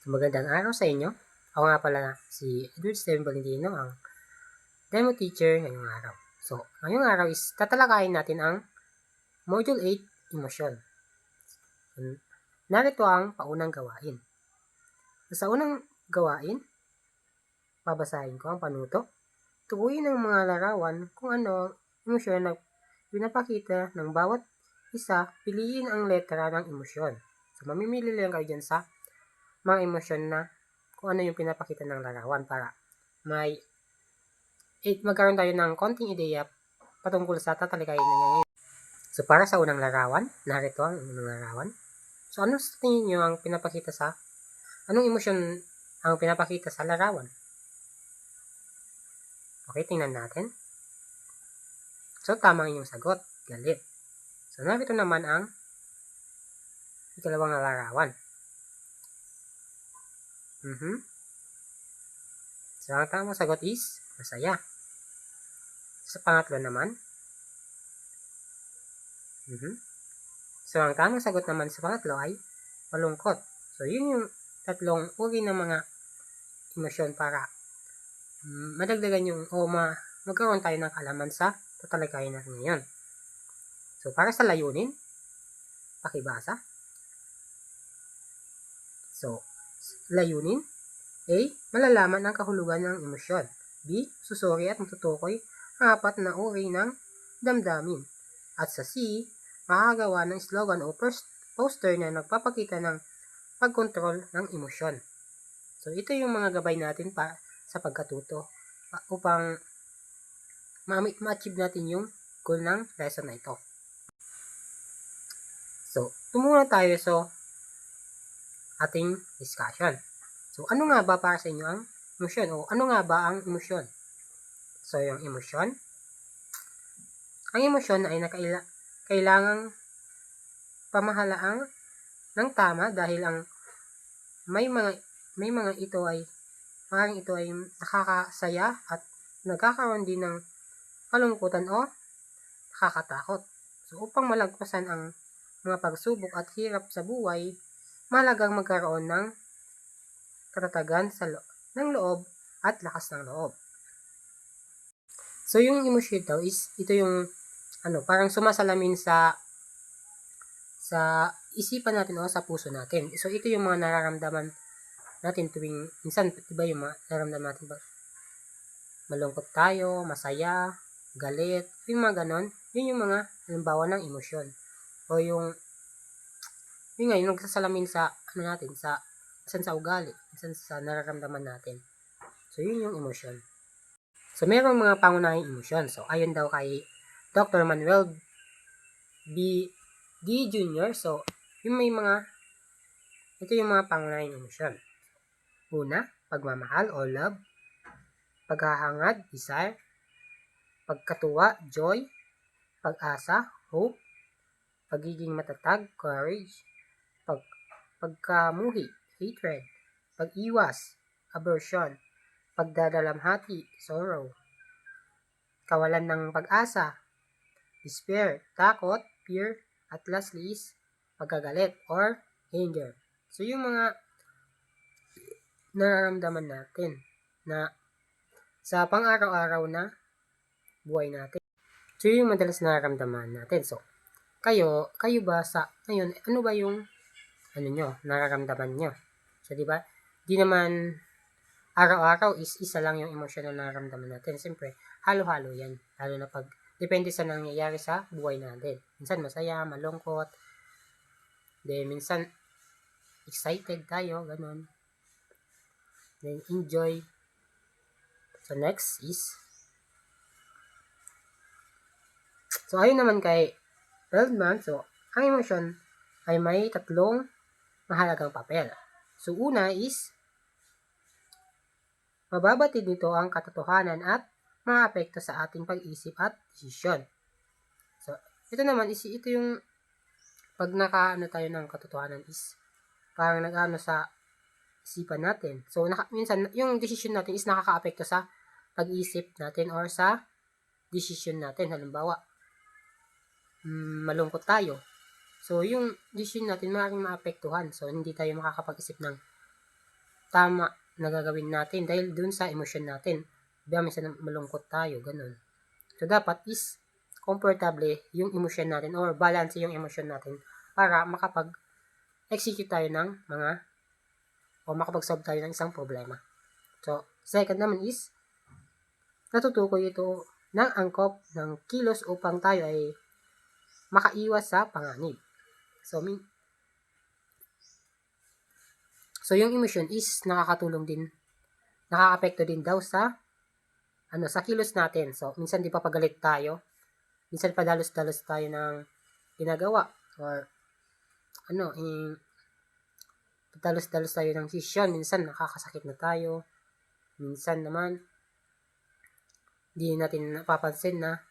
Magandang araw sa inyo. Ako nga pala si Edward Steven Valentino, ang demo teacher ngayong araw. So, ngayong araw is tatalakayin natin ang Module 8, Emosyon. Narito ang paunang gawain. Sa unang gawain, babasahin ko ang panuto. Tukuyin ng mga larawan kung ano ang emosyon na pinapakita ng bawat isa. Piliin ang letra ng emosyon. So, mamimili lang kayo dyan sa mga emosyon na kung ano yung pinapakita ng larawan para magkaroon tayo ng konting ideya patungkol sa tatalikayin na ngayon. So, para sa unang larawan, narito ang unang larawan. So, ano sa tingin nyo ang pinapakita sa, anong emosyon ang pinapakita sa larawan? Okay, tingnan natin. So, tama ang inyong sagot, galit. So, narito naman ang ikalawang larawan. So, ang tamang sagot is masaya. Sa pangatlo naman, so ang tamang sagot naman sa pangatlo ay malungkot. So, yun yung tatlong uri ng mga emosyon para madagdagan yung magkaroon tayo ng kalaman sa tatalikayin natin ngayon. So, para sa layunin, pakibasa. So, layunin, A. Malalaman ang kahulugan ng emosyon. B. Susuri at matutukoy ang apat na uri ng damdamin. At sa C. Makakagawa ng slogan o poster na nagpapakita ng pagkontrol ng emosyon. So, ito yung mga gabay natin sa pagkatuto upang ma-achieve natin yung goal ng lesson na ito. So, tumuna tayo sa ating discussion. So, ano nga ba para sa inyo ang emosyon? O ano nga ba ang emosyon? So, yung emosyon, ang emosyon ay kailangang pamahalaang ng tama dahil ang may mga ito ay maaaring ito ay nakakasaya at nagkakaroon din ng kalungkutan o nakakatakot. So, upang malagpasan ang mga pagsubok at hirap sa buhay, mahalagang magkaroon ng katatagan ng loob at lakas ng loob. So, yung emosyon daw is, ito yung parang sumasalamin sa isipan natin o sa puso natin. So, ito yung mga nararamdaman natin tuwing, minsan, diba yung mga nararamdaman natin ba? Malungkot tayo, masaya, galit, yung mga ganon, yun yung mga halimbawa ng emosyon. O yung ngayon, nagsasalamin sa, minsan sa ugali, minsan sa nararamdaman natin. So, yun yung emosyon. So, mayroong mga pangunahing emosyon. So, ayon daw kay Dr. Manuel B. D. Jr. So, ito yung mga pangunahing emosyon. Una, pagmamahal o love, paghahangad, desire, pagkatuwa, joy, pag-asa, hope, pagiging matatag, courage, pagkamuhi, hatred, pag-iwas, aversion, pagdadalamhati, sorrow, kawalan ng pag-asa, despair, takot, fear, at lastly is pagkagalit or anger. So, yung mga nararamdaman natin na sa pang-araw-araw na buhay natin. So, yung madalas nararamdaman natin. So, kayo ba sa ngayon, ano ba yung nararamdaman nyo? So, di ba? Di naman araw-araw is isa lang yung emosyon na nararamdaman natin. Siyempre, halo-halo yan. Lalo na pag depende sa nangyayari sa buhay natin. Minsan masaya, malungkot. Then, minsan excited tayo, ganun. Then, enjoy. So, next is so, ayun naman kay Feldman. So, ang emosyon ay may tatlong mahalagang papel. So, una is mababatid nito ang katotohanan at maapekto sa ating pag-isip at desisyon. So, ito naman is, ito yung pag tayo ng katotohanan is parang sa isipan natin. So, minsan, yung desisyon natin is nakaka-apekto sa pag-isip natin or sa desisyon natin. Halimbawa, malungkot tayo. So, yung desisyon natin maaaring maapektuhan. So, hindi tayo makakapag-isip ng tama na gagawin natin dahil dun sa emosyon natin. Diba, minsan malungkot tayo, ganun. So, dapat is komportable yung emosyon natin or balance yung emosyon natin para makapag-execute tayo ng mga o makapag-solve tayo ng isang problema. So, second naman is natutukoy ito ng angkop ng kilos upang tayo ay makaiwas sa panganib. So yung emotion is nakakatulong din, nakaka-apekto din daw sa sa kilos natin. So minsan di pa pagalit tayo, minsan padalos-dalos tayo ng ginagawa or padalos-dalos tayo ng desisyon, minsan nakakasakit na tayo, minsan naman di natin napapansin na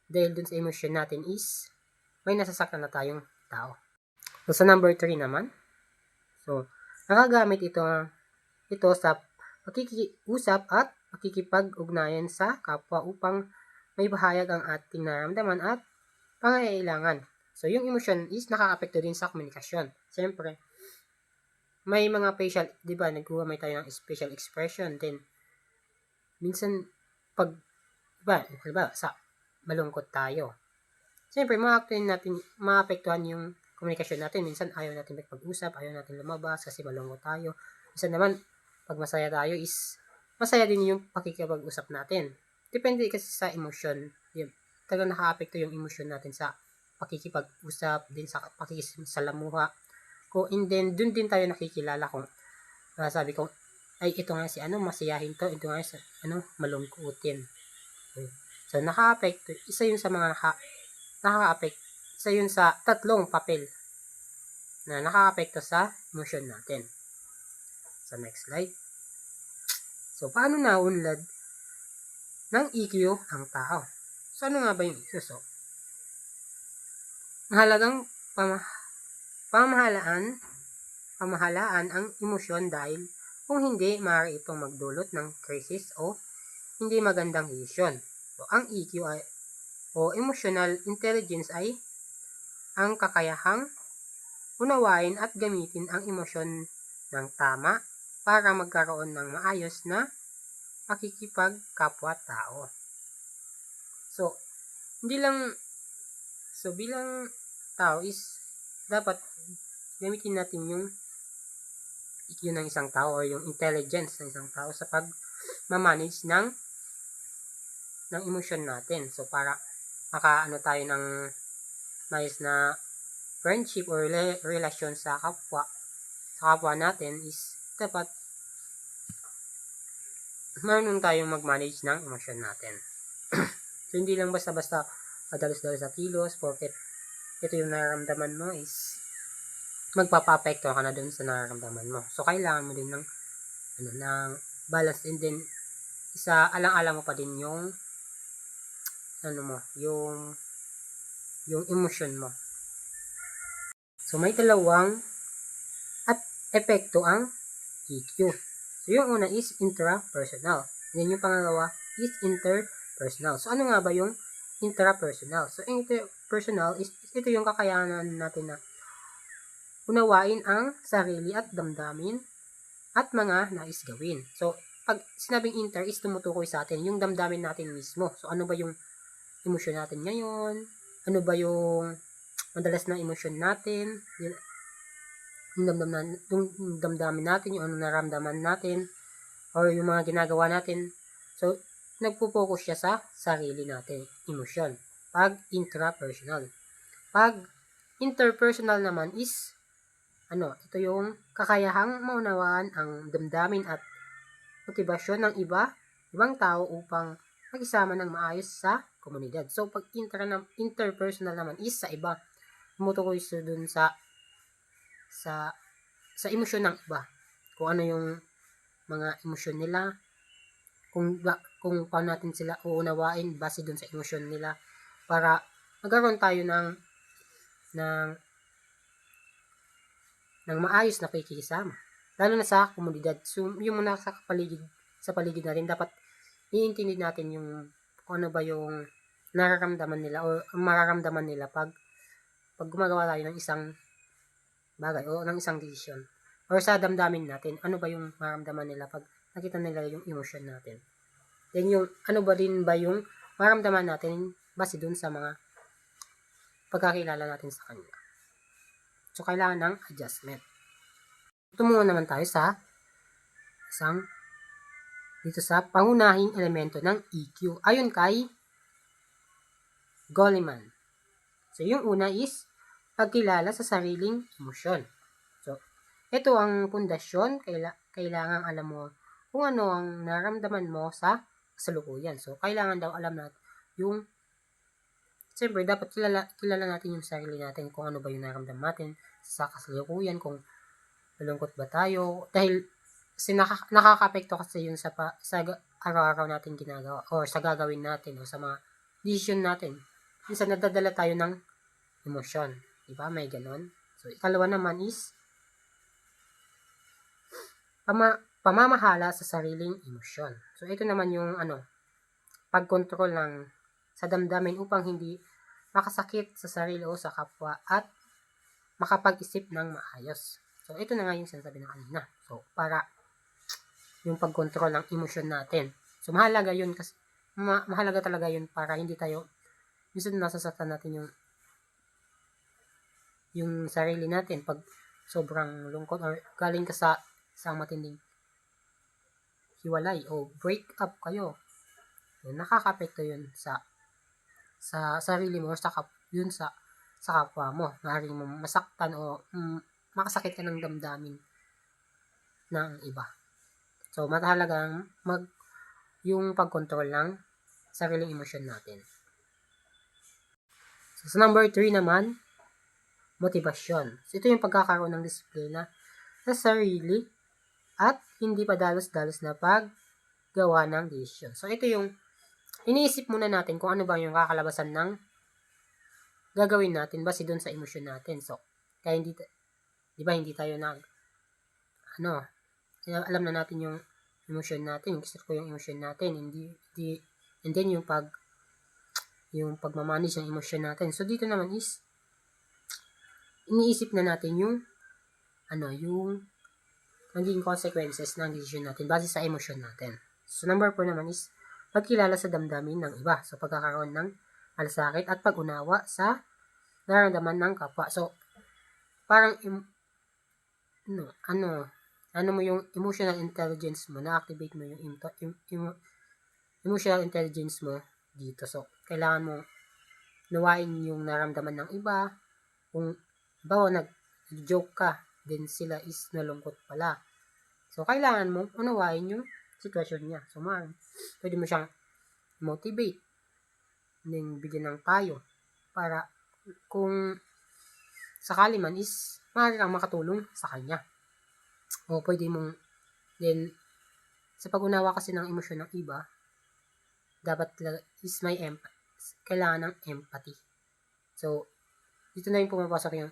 dahil dun sa emotion natin is may nasasaktan na tayong tao. So sa number 3 naman, so nagagamit ito sa pakikiusap at pakikipag-ugnayan sa kapwa upang may bahayag ang ating nararamdaman at pangangailangan. So yung emotion is nakaka-apekto din sa komunikasyon. Siyempre, may mga facial, di ba, nagkuha tayo ng facial expression. Then, minsan, sa malungkot tayo. Siyempre, maapektuhan yung komunikasyon natin. Minsan, ayaw natin magpag-usap, ayaw natin lumabas kasi malungkot tayo. Minsan naman, pag masaya tayo is, masaya din yung pakikipag-usap natin. Depende kasi sa emosyon. Talagang naka-apekto yung emosyon natin sa pakikipag-usap, din sa pakikisalamuha. And then, dun din tayo nakikilala kung sabi ko, ay ito nga si masiyahin to, ito nga si malungkutin. Okay. So, naka-apekto, isa yun sa mga nakaka-apekto, isa yun sa tatlong papel na nakaka-apekto sa emosyon natin. So, next slide. So, paano naunlad ng EQ ang tao? So, ano nga ba yung EQ? So, mahalagang pamahalaan ang emosyon dahil kung hindi, maaari itong magdulot ng krisis o hindi magandang desisyon. So, ang EQ o emotional intelligence ay ang kakayahang unawain at gamitin ang emosyon ng tama para magkaroon ng maayos na pakikipagkapwa-tao. So, bilang tao is dapat gamitin natin yung EQ ng isang tao or yung intelligence ng isang tao sa pag-manage ng emosyon natin. So, para tayo ng maayos na friendship or relasyon sa kapwa natin is dapat marunong tayong mag-manage ng emosyon natin. So, hindi lang basta-basta madalos-dalos sa kilos porket ito yung nararamdaman mo is magpapa-apekto ka na dun sa nararamdaman mo. So, kailangan mo din ng balance and then alang-alang mo pa din yung yung emotion mo. So, may dalawang epekto ang EQ. So, yung una is intrapersonal. Then, yung pangalawa is interpersonal. So, ano nga ba yung intrapersonal? So, interpersonal is ito yung kakayanan natin na unawain ang sarili at damdamin at mga nais gawin. So, pag sinabing inter is tumutukoy sa atin yung damdamin natin mismo. So, ano ba yung emosyon natin ngayon? Ano ba yung madalas na emosyon natin? Yung damdamin natin, yung ano naramdaman natin, or yung mga ginagawa natin. So, nagpo-focus siya sa sarili natin, emosyon. Pag intrapersonal. Pag interpersonal naman is ito yung kakayahang maunawaan ang damdamin at motibasyon ng ibang tao upang makisama ng maayos sa komunidad. So, pag interpersonal naman is sa iba, tumutukoy dun sa emosyon ng iba. Kung ano yung mga emosyon nila, kung paano natin sila uunawain base dun sa emosyon nila para magkaroon tayo ng maayos na pakikisama. Lalo na sa komunidad. So, yung mga sa paligid natin, dapat iintindi natin yung kung ano ba yung nararamdaman nila o mararamdaman nila pag gumagawa tayo ng isang bagay o ng isang desisyon. or sa damdamin natin, ano ba yung maramdaman nila pag nakita nila yung emotion natin. Then yung ano ba rin ba yung maramdaman natin base dun sa mga pagkakilala natin sa kanila. So, kailangan ng adjustment. Ito muna naman tayo sa dito sa pangunahing elemento ng EQ. Ayon kay Goleman. So, yung una is pagkilala sa sariling emosyon. So, ito ang pundasyon. Kailangan alam mo kung ano ang nararamdaman mo sa kasalukuyan. So, kailangan daw alam natin yung siyempre, dapat kilala natin yung sarili natin kung ano ba yung nararamdaman natin sa kasalukuyan, kung malungkot ba tayo. Dahil nakaka-apekto kasi yun sa araw-araw natin ginagawa or sa gagawin natin o sa mga decision natin. Minsan nadadala tayo ng emosyon. Diba? May ganon. So, ikalawa naman is pamamahala sa sariling emosyon. So, ito naman yung pagkontrol ng sa damdamin upang hindi makasakit sa sarili o sa kapwa at makapag-isip ng maayos. So, ito na nga yung sinasabi na kanina. So, para yung pagkontrol ng emosyon natin. So, mahalaga yun kasi mahalaga talaga yun para hindi tayo minsan nasasaktan natin yung sarili natin pag sobrang lungkot or galing ka sa matinding hiwalay o break up kayo. So, nakaka-apekto yun sa sarili mo or sa kapwa mo. Maaaring mo masaktan o makasakit ka ng damdamin ng iba. So, mahalagang yung pagkontrol ng sariling emosyon natin. So, sa number 3 naman, motivasyon. So, ito yung pagkakaroon ng disiplina sa sarili at hindi pa dalos-dalos na paggawa ng desisyon. So, ito yung iniisip muna natin kung ano ba yung kakalabasan ng gagawin natin base doon sa emosyon natin. So, kaya hindi tayo alam na natin yung emosyon natin, gusto ko yung emosyon natin, and then yung pagmamanage ng emosyon natin. So, dito naman is iniisip na natin yung maging consequences ng decision natin base sa emosyon natin. So, number 4 naman is pagkilala sa damdamin ng iba. So, pagkakaroon ng malasakit at pag-unawa sa nararamdaman ng kapwa. So, parang mo yung emotional intelligence mo, na-activate mo yung emotional intelligence mo dito. So, kailangan mo nawain yung nararamdaman ng iba. Kung nag-joke ka, then sila is nalungkot pala. So, kailangan mo unawain yung sitwasyon niya. So, pwede mo siyang motivate, then bigyan ng payo para kung sakali man is maaari kang makatulong sa kanya. O pwede mong then sa pag-unawa kasi ng emosyon ng iba, dapat is may kailangan ng empathy. So, dito na yung pumapasok yung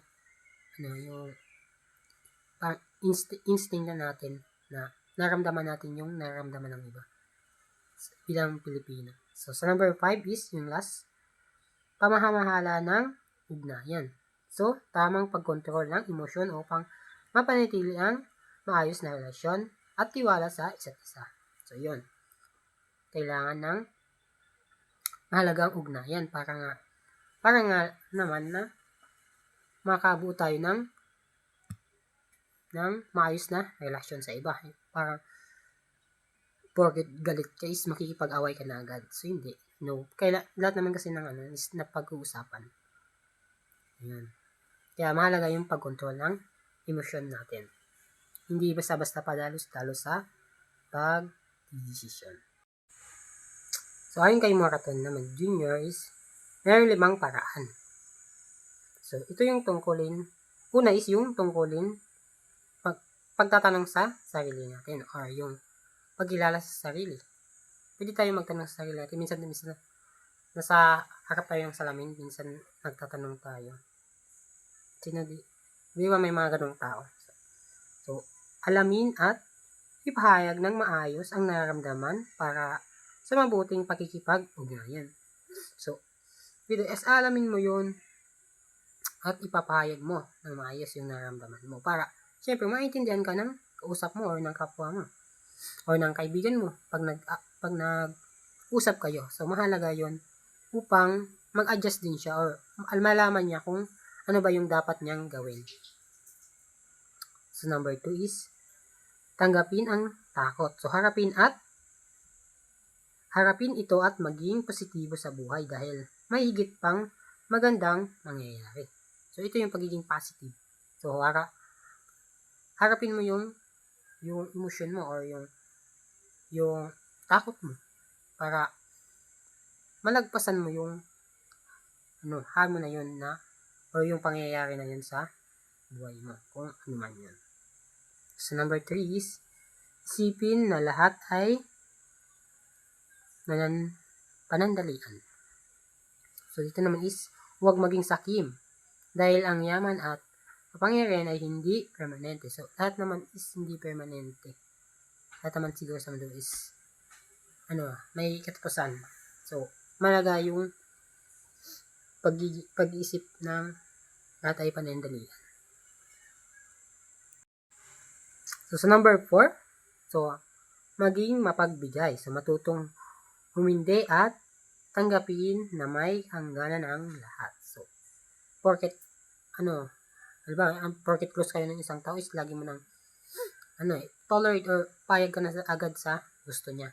instinct na natin na naramdaman natin yung nararamdaman ng iba bilang Pilipino. So, sa number 5 is yung last, pamamahala ng ugnayan. So, tamang pagkontrol ng emosyon upang mapanatili ang maayos na relasyon at tiwala sa isa't isa. So, yun. Kailangan ng mahalagang ugnayan para nga naman na makabuo tayo ng maayos na relasyon sa iba. Parang porket galit ka is makikipag-away ka na agad. So, hindi. No. Lahat naman kasi ng is na pag-uusapan. Ayan. Kaya mahalaga yung pagkontrol ng emosyon natin. Hindi basta-basta padalos-dalos sa pag-decision. So, ayon kay Moraton naman, Jr. is mayroong 5 paraan. So, ito yung tungkulin. Una is yung tungkulin pagtatanong sa sarili natin or yung pagkilala sa sarili. Pwede tayo magtanong sa sarili natin. Minsan nasa harap tayo ng salamin, minsan nagtatanong tayo. Di ba may mga ganong tao? So, alamin at ipahayag ng maayos ang nararamdaman para sa mabuting pakikipag-ugnayan. So, dito, alamin mo yun at ipapahayag mo ng maayos yung nararamdaman mo para syempre, maintindihan ka ng kausap mo or ng kapwa mo or ng kaibigan mo pag nag-usap kayo. So, mahalaga yon upang mag-adjust din siya or malaman niya kung ano ba yung dapat niyang gawin. So, number 2 is tanggapin ang takot. So, harapin ito at maging positibo sa buhay dahil may higit pang magandang mangyayari. So, ito yung pagiging positive. So, harapin mo yung emotion mo or yung takot mo para malagpasan mo yung hamon na yun or yung pangyayari na yun sa buhay mo, kung ano man yun. So, number 3 is isipin na lahat ay panandalian. So, dito naman is huwag maging sakim dahil ang yaman at kapangyarihan ay hindi permanente. So, lahat naman is hindi permanente. Lahat naman siguro sa mundo is may katapusan. So, malaga yung pag-iisip ng lahat ay panandalian. So, sa number 4, so, maging mapagbigay. So, matutong humindi at tanggapin na may hangganan ang lahat. So, porket close kayo ng isang tao is lagi mo nang tolerate or payag ka na agad sa gusto niya.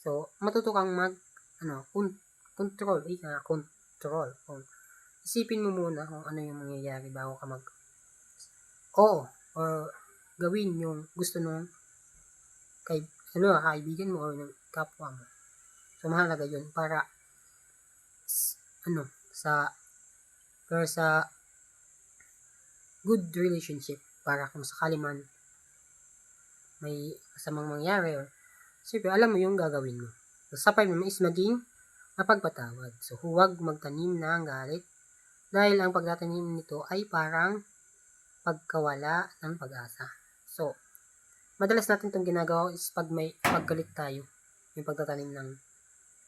So, matuto kang control. Isipin mo muna kung ano yung mangyayari bago ka or gawin yung gusto nung kaibigan mo or ng kapwa mo. So, mahalaga yun para sa good relationship, para kung sakali man may masamang mangyari or siyempre alam mo yung gagawin mo. So, sa 5 naman is maging mapagpatawad. So, huwag magtanim ng galit dahil ang pagtatanim nito ay parang pagkawala ng pag-asa. So, madalas natin itong ginagawa is paggalit tayo, yung pagtatanim ng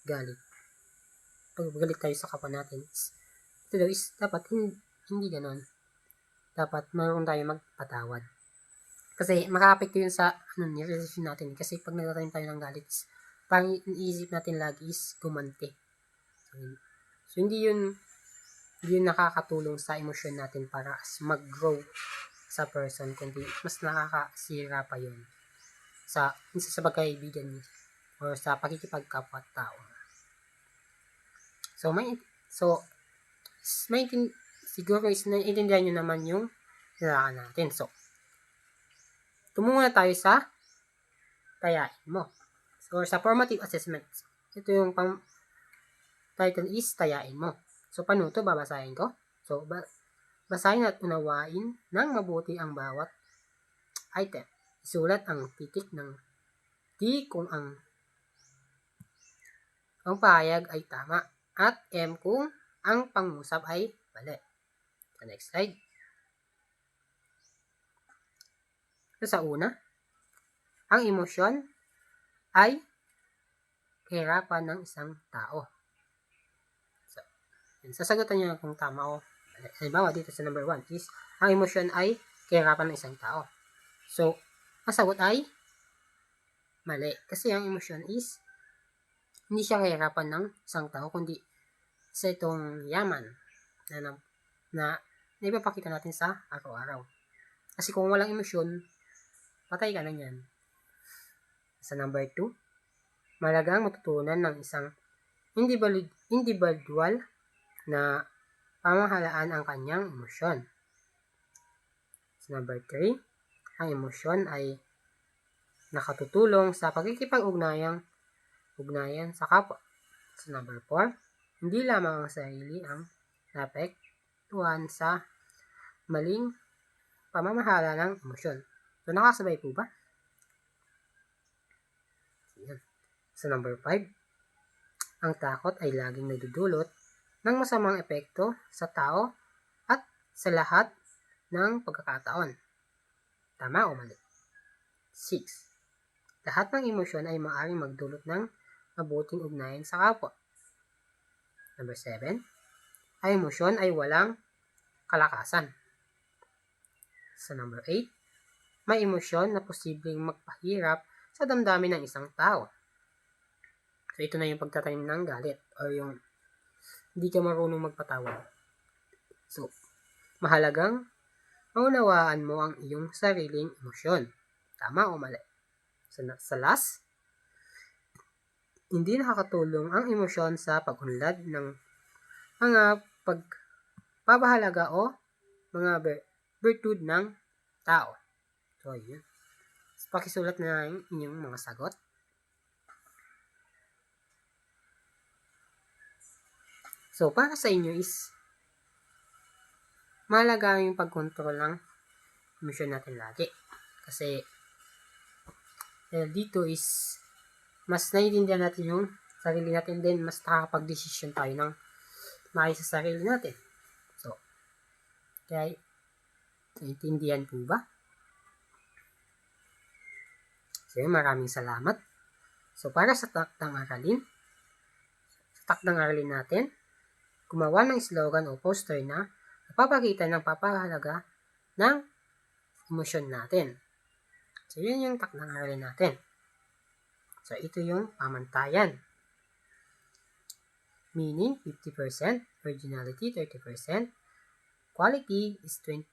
galit. Paggalit tayo sa kapwa natin, ito daw is dapat hindi ganon. Dapat mayroon tayo magpatawad. Kasi maka-apekto yun sa relasyon natin. Kasi pag nagtatanim tayo ng galit, parang iniisip natin lagi is gumante. So hindi yun nakakatulong sa emosyon natin para mag-grow sa person, kundi mas nakakasira pa yun sa pagkaibigan niya or sa pakikipagkapwa-tao. Siguro is naiintindihan nyo naman yung nilakan natin. So, tumungo na tayo sa tayain mo or sa formative assessment. Ito yung title is tayain mo. So, paano ito? Babasahin ko. So, basahin at unawain ng mabuti ang bawat item. Isulat ang titik ng T kung ang pahayag ay tama at M kung ang pangusap ay mali. So, next slide. So, sa una, ang emosyon ay kahirapan ng isang tao. So, sasagutan niyo kung tama o mali. Halimbawa, dito sa number 1 is, ang emosyon ay kahirapan ng isang tao. So, ang sagot ay mali. Kasi ang emosyon is hindi siya kahirapan ng isang tao, kundi sa itong yaman na ipapakita natin sa araw-araw. Kasi kung walang emosyon, patay ka na yan. Sa number 2, malagang matutunan ng isang individual na pamahalaan ang kanyang emosyon. Sa number 3, ang emosyon ay nakatutulong sa pagkikipag-ugnayan sa kapwa. Sa number 4, hindi lamang ang sarili ang naapektuhan sa maling pamamahala ng emosyon. So, nakasabay po ba? Yan. Sa number 5, ang takot ay laging nagdudulot ng masamang epekto sa tao at sa lahat ng pagkakataon. Tama o mali? 6. Lahat ng emosyon ay maaaring magdulot ng mabuting ugnayan sa kapwa. Number 7. Ang emosyon ay walang kalakasan. Sa number 8, may emosyon na posibleng magpahirap sa damdamin ng isang tao. So, ito na yung pagtatanim ng galit or yung hindi ka marunong magpatawad. So, mahalagang maunawaan mo ang iyong sariling emosyon. Tama o mali? Sa last, hindi nakakatulong ang emosyon sa pag-unlad ng mga pagpapahalaga o mga virtud ng tao. So, yun. So, pakisulat na yung inyong mga sagot. So, para sa inyo is mahalaga yung pag-control ng emosyon natin lagi. Kasi dito is mas naiintindihan natin yung sarili natin din, mas nakakapag-desisyon tayo ng maayos sa sarili natin. So, kaya naiintindihan po ba? So, maraming salamat. So, para sa takdang aralin natin, gumawa ng slogan o poster na napapakita ng papahalaga ng emosyon natin. So, yun yung takdang aralin natin. So, ito yung pamantayan. Meaning, 50%, originality, 30%, quality is 20%,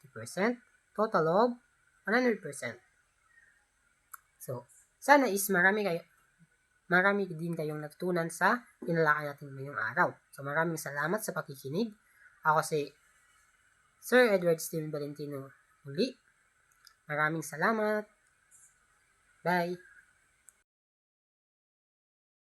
total of 100%. So, sana is marami din kayong natutunan sa tinalakan natin ngayong araw. So, maraming salamat sa pakikinig. Ako si Sir Edward Steven Valentino muli. Maraming salamat. Bye!